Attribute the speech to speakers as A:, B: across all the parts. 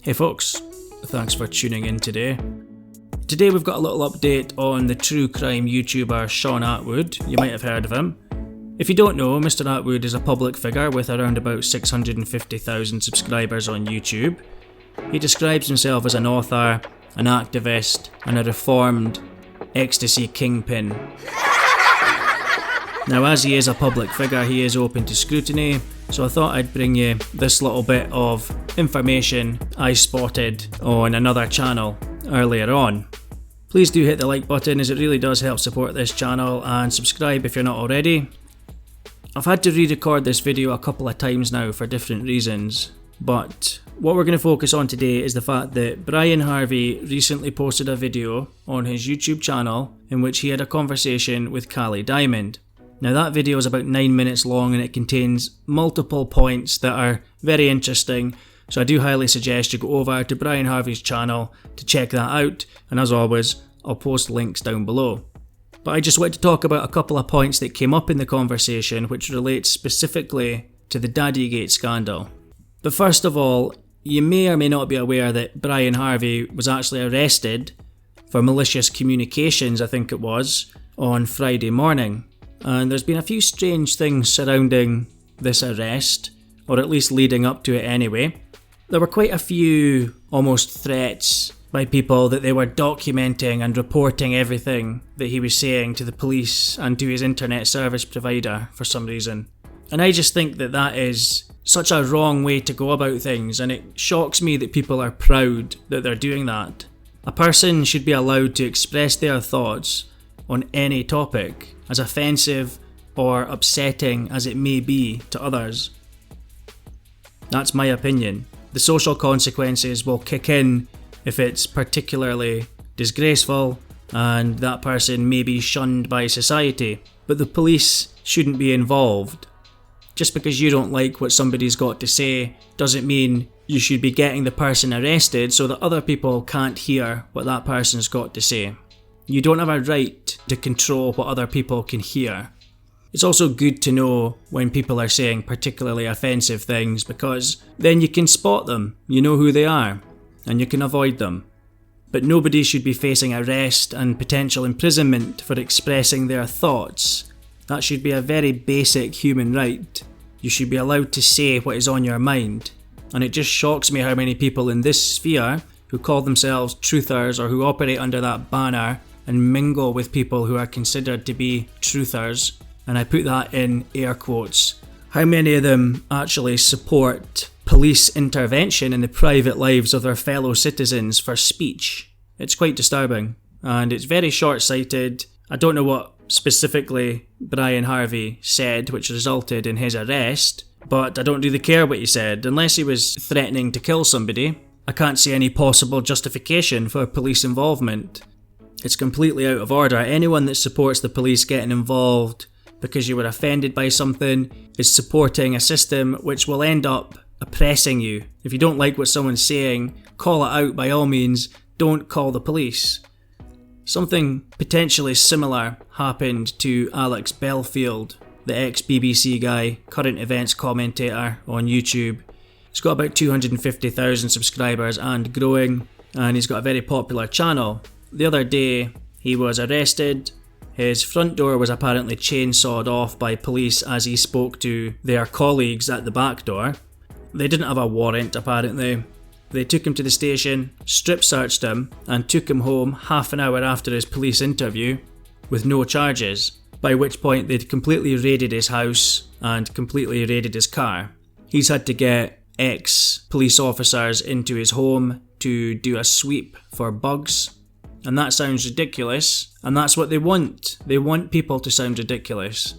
A: Hey folks, thanks for tuning in today. Today we've got a little update on the true crime YouTuber Shaun Attwood. You might have heard of him. If you don't know, Mr. Attwood is a public figure with around about 650,000 subscribers on YouTube. He describes himself as an author, an activist, and a reformed ecstasy kingpin. Now, as he is a public figure, he is open to scrutiny, so I thought I'd bring you this little bit of information I spotted on another channel earlier on. Please do hit the like button, as it really does help support this channel, and subscribe if you're not already. I've had to re-record this video a couple of times now for different reasons, but what we're going to focus on today is the fact that Brian Harvey recently posted a video on his YouTube channel in which he had a conversation with Cali Diamond. Now that video is about 9 minutes long and it contains multiple points that are very interesting, so I do highly suggest you go over to Brian Harvey's channel to check that out, and as always I'll post links down below. But I just want to talk about a couple of points that came up in the conversation which relate specifically to the Daddygate scandal. But first of all, you may or may not be aware that Brian Harvey was actually arrested for malicious communications, I think it was, on Friday morning. And there's been a few strange things surrounding this arrest, or at least leading up to it anyway. There were quite a few almost threats by people that they were documenting and reporting everything that he was saying to the police and to his internet service provider for some reason. And I just think that that is such a wrong way to go about things, and it shocks me that people are proud that they're doing that. A person should be allowed to express their thoughts on any topic, as offensive or upsetting as it may be to others. That's my opinion. The social consequences will kick in if it's particularly disgraceful, and that person may be shunned by society, but the police shouldn't be involved. Just because you don't like what somebody's got to say doesn't mean you should be getting the person arrested so that other people can't hear what that person's got to say. You don't have a right to control what other people can hear. It's also good to know when people are saying particularly offensive things, because then you can spot them, you know who they are, and you can avoid them. But nobody should be facing arrest and potential imprisonment for expressing their thoughts. That should be a very basic human right. You should be allowed to say what is on your mind. And it just shocks me how many people in this sphere who call themselves truthers or who operate under that banner and mingle with people who are considered to be truthers, and I put that in air quotes, how many of them actually support police intervention in the private lives of their fellow citizens for speech? It's quite disturbing, and it's very short-sighted. I don't know what specifically Brian Harvey said which resulted in his arrest, but I don't really care what he said. Unless he was threatening to kill somebody, I can't see any possible justification for police involvement. It's completely out of order. Anyone that supports the police getting involved because you were offended by something is supporting a system which will end up oppressing you. If you don't like what someone's saying, call it out by all means. Don't call the police. Something potentially similar happened to Alex Belfield, the ex-BBC guy, current events commentator on YouTube. He's got about 250,000 subscribers and growing, and he's got a very popular channel. The other day, he was arrested. His front door was apparently chainsawed off by police as he spoke to their colleagues at the back door. They didn't have a warrant, apparently. They took him to the station, strip searched him, and took him home half an hour after his police interview with no charges, by which point they'd completely raided his house and completely raided his car. He's had to get ex-police officers into his home to do a sweep for bugs. And that sounds ridiculous, and that's what they want. They want people to sound ridiculous.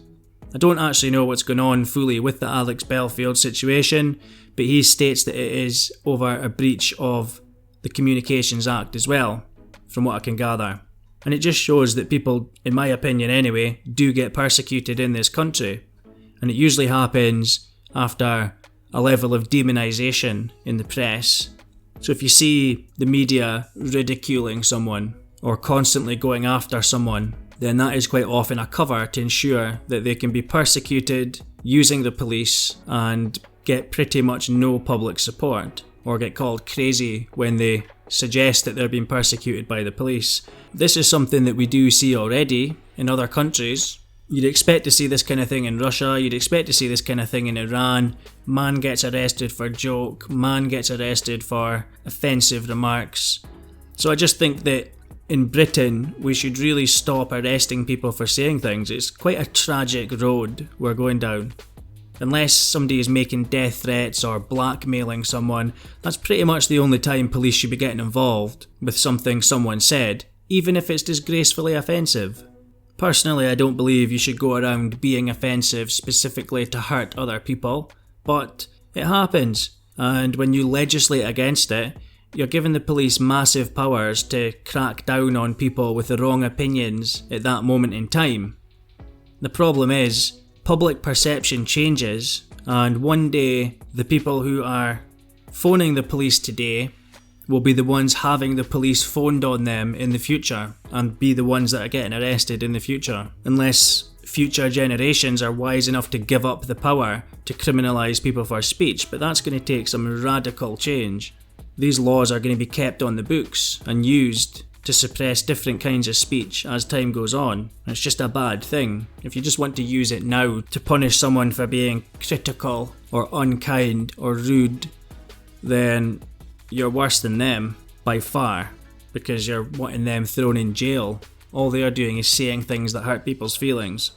A: I don't actually know what's going on fully with the Alex Belfield situation, but he states that it is over a breach of the Communications Act as well, from what I can gather. And it just shows that people, in my opinion anyway, do get persecuted in this country. And it usually happens after a level of demonisation in the press. So if you see the media ridiculing someone or constantly going after someone, then that is quite often a cover to ensure that they can be persecuted using the police and get pretty much no public support. or get called crazy when they suggest that they're being persecuted by the police. This is something that we do see already in other countries. You'd expect to see this kind of thing in Russia, you'd expect to see this kind of thing in Iran. Man gets arrested for joke, man gets arrested for offensive remarks. So I just think that in Britain, we should really stop arresting people for saying things. It's quite a tragic road we're going down. Unless somebody is making death threats or blackmailing someone, that's pretty much the only time police should be getting involved with something someone said, even if it's disgracefully offensive. Personally, I don't believe you should go around being offensive specifically to hurt other people, but it happens, and when you legislate against it, you're giving the police massive powers to crack down on people with the wrong opinions at that moment in time. The problem is, public perception changes, and one day the people who are phoning the police today will be the ones having the police phoned on them in the future, and be the ones that are getting arrested in the future, unless future generations are wise enough to give up the power to criminalise people for speech. But that's going to take some radical change. These laws are going to be kept on the books and used to suppress different kinds of speech as time goes on. It's just a bad thing. If you just want to use it now to punish someone for being critical or unkind or rude, then you're worse than them by far, because you're wanting them thrown in jail. All they are doing is saying things that hurt people's feelings.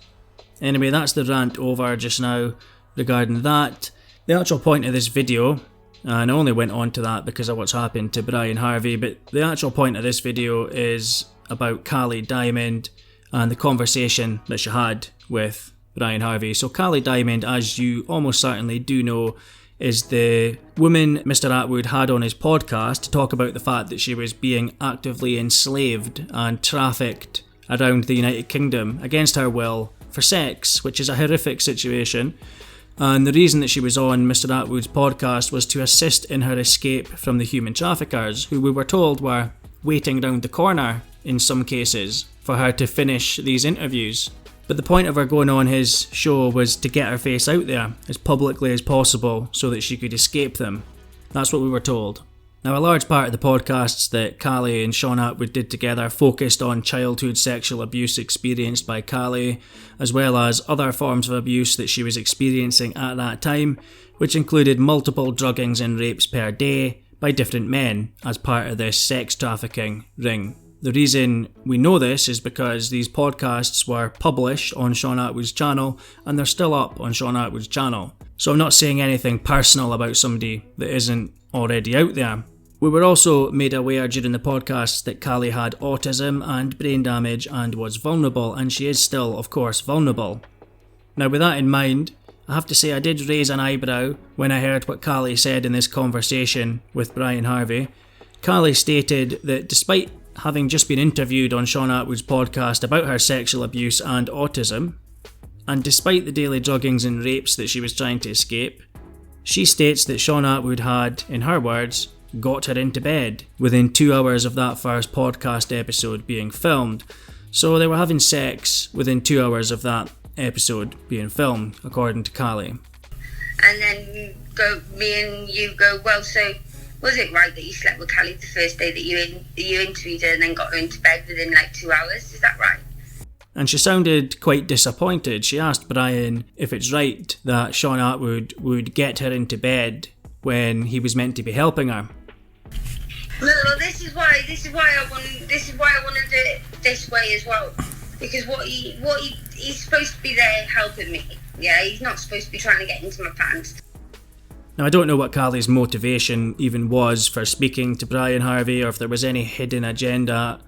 A: Anyway, that's the rant over just now regarding that. The actual point of this video, and I only went on to that because of what's happened to Brian Harvey, but the actual point of this video is about Cali Diamond and the conversation that she had with Brian Harvey. So Cali Diamond, as you almost certainly do know, is the woman Mr. Attwood had on his podcast to talk about the fact that she was being actively enslaved and trafficked around the United Kingdom against her will for sex, which is a horrific situation. And the reason that she was on Mr. Attwood's podcast was to assist in her escape from the human traffickers, who we were told were waiting round the corner in some cases for her to finish these interviews. But the point of her going on his show was to get her face out there as publicly as possible so that she could escape them. That's what we were told. Now, a large part of the podcasts that Cali and Shaun Attwood did together focused on childhood sexual abuse experienced by Cali, as well as other forms of abuse that she was experiencing at that time, which included multiple druggings and rapes per day by different men as part of this sex trafficking ring. The reason we know this is because these podcasts were published on Shaun Attwood's channel, and they're still up on Shaun Attwood's channel. So I'm not saying anything personal about somebody that isn't already out there. We were also made aware during the podcast that Cali had autism and brain damage and was vulnerable, and she is still, of course, vulnerable. Now, with that in mind, I have to say I did raise an eyebrow when I heard what Cali said in this conversation with Brian Harvey. Cali stated that despite having just been interviewed on Shaun Attwood's podcast about her sexual abuse and autism, and despite the daily druggings and rapes that she was trying to escape, she states that Shaun Attwood had, in her words, got her into bed within 2 hours of that first podcast episode being filmed. So they were having sex within 2 hours of that episode being filmed, according to Cali.
B: And then me and you go, well, so was it right that you slept with Cali the first day that you interviewed her and then got her into bed within like 2 hours? Is that right?
A: And she sounded quite disappointed. She asked Brian if it's right that Shaun Attwood would get her into bed when he was meant to be helping her.
B: No, this is why I want to do it this way as well, because he's supposed to be there helping me. Yeah, he's not supposed to be trying to get into my pants.
A: Now, I don't know what Cali's motivation even was for speaking to Brian Harvey, or if there was any hidden agenda.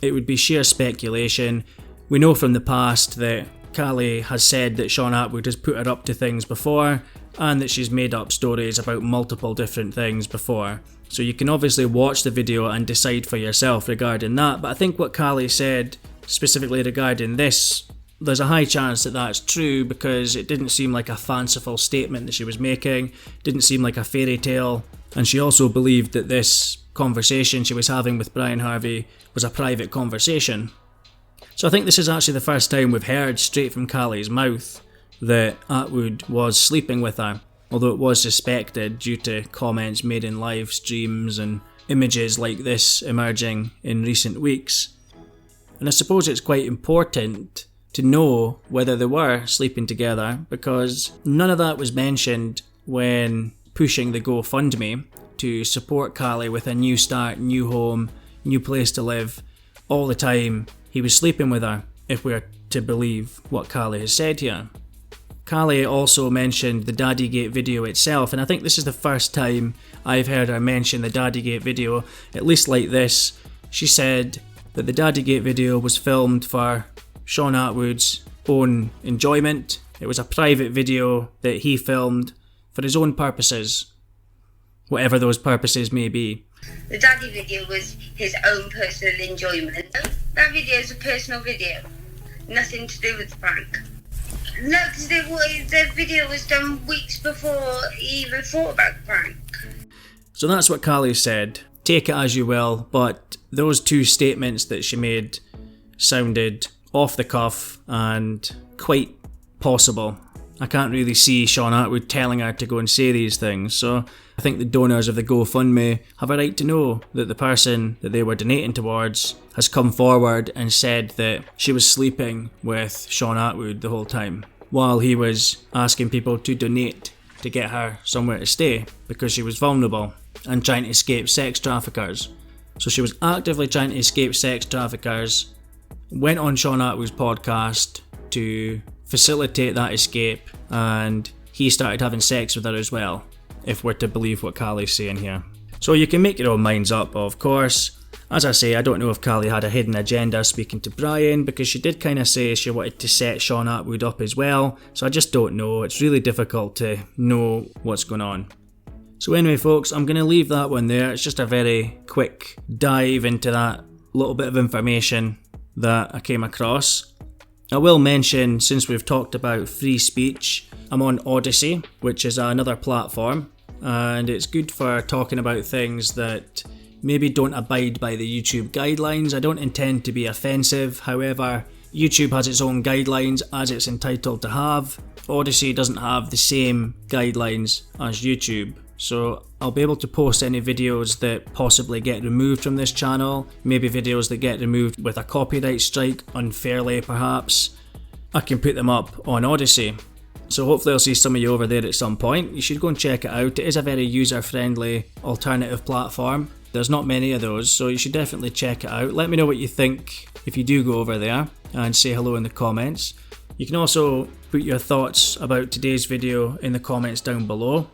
A: It would be sheer speculation. We know from the past that Cali has said that Shaun Attwood has put her up to things before, and that she's made up stories about multiple different things before. So you can obviously watch the video and decide for yourself regarding that, but I think what Cali said specifically regarding this, there's a high chance that that's true, because it didn't seem like a fanciful statement that she was making, didn't seem like a fairy tale, and she also believed that this conversation she was having with Brian Harvey was a private conversation. So I think this is actually the first time we've heard straight from Cali's mouth that Attwood was sleeping with her. although it was suspected due to comments made in live streams and images like this emerging in recent weeks. And I suppose it's quite important to know whether they were sleeping together, because none of that was mentioned when pushing the GoFundMe to support Cali with a new start, new home, new place to live. All the time he was sleeping with her, if we're to believe what Cali has said here. Cali also mentioned the Daddygate video itself, and I think this is the first time I've heard her mention the Daddygate video, at least like this. She said that the Daddygate video was filmed for Shaun Attwood's own enjoyment. It was a private video that he filmed for his own purposes, whatever those purposes may be.
B: The Daddy video was his own personal enjoyment. That video is a personal video, nothing to do with the prank. No, because the video was done weeks before he even thought about the prank.
A: So that's what Cali said. Take it as you will, but those two statements that she made sounded off the cuff and quite possible. I can't really see Shaun Attwood telling her to go and say these things, so I think the donors of the GoFundMe have a right to know that the person that they were donating towards has come forward and said that she was sleeping with Shaun Attwood the whole time, while he was asking people to donate to get her somewhere to stay because she was vulnerable and trying to escape sex traffickers. So she was actively trying to escape sex traffickers, went on Shaun Attwood's podcast to facilitate that escape, and he started having sex with her as well, if we're to believe what Cali's saying here. So you can make your own minds up, of course. As I say, I don't know if Cali had a hidden agenda speaking to Brian, because she did kind of say she wanted to set Shaun Attwood up as well, so I just don't know. It's really difficult to know what's going on. So anyway folks, I'm going to leave that one there. It's just a very quick dive into that little bit of information that I came across. I will mention, since we've talked about free speech, I'm on Odyssey, which is another platform, and it's good for talking about things that maybe don't abide by the YouTube guidelines. I don't intend to be offensive, however, YouTube has its own guidelines as it's entitled to have. Odyssey doesn't have the same guidelines as YouTube, so I'll be able to post any videos that possibly get removed from this channel, maybe videos that get removed with a copyright strike unfairly perhaps. I can put them up on Odyssey. So hopefully I'll see some of you over there at some point. You should go and check it out. It is a very user-friendly alternative platform. There's not many of those, so you should definitely check it out. Let me know what you think if you do go over there, and say hello in the comments. You can also put your thoughts about today's video in the comments down below.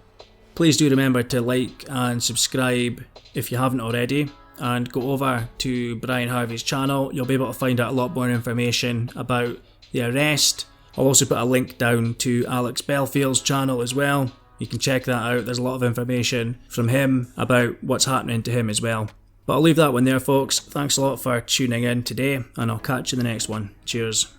A: Please do remember to like and subscribe if you haven't already, and go over to Brian Harvey's channel. You'll be able to find out a lot more information about the arrest. I'll also put a link down to Alex Belfield's channel as well. You can check that out. There's a lot of information from him about what's happening to him as well. But I'll leave that one there folks. Thanks a lot for tuning in today, and I'll catch you in the next one. Cheers.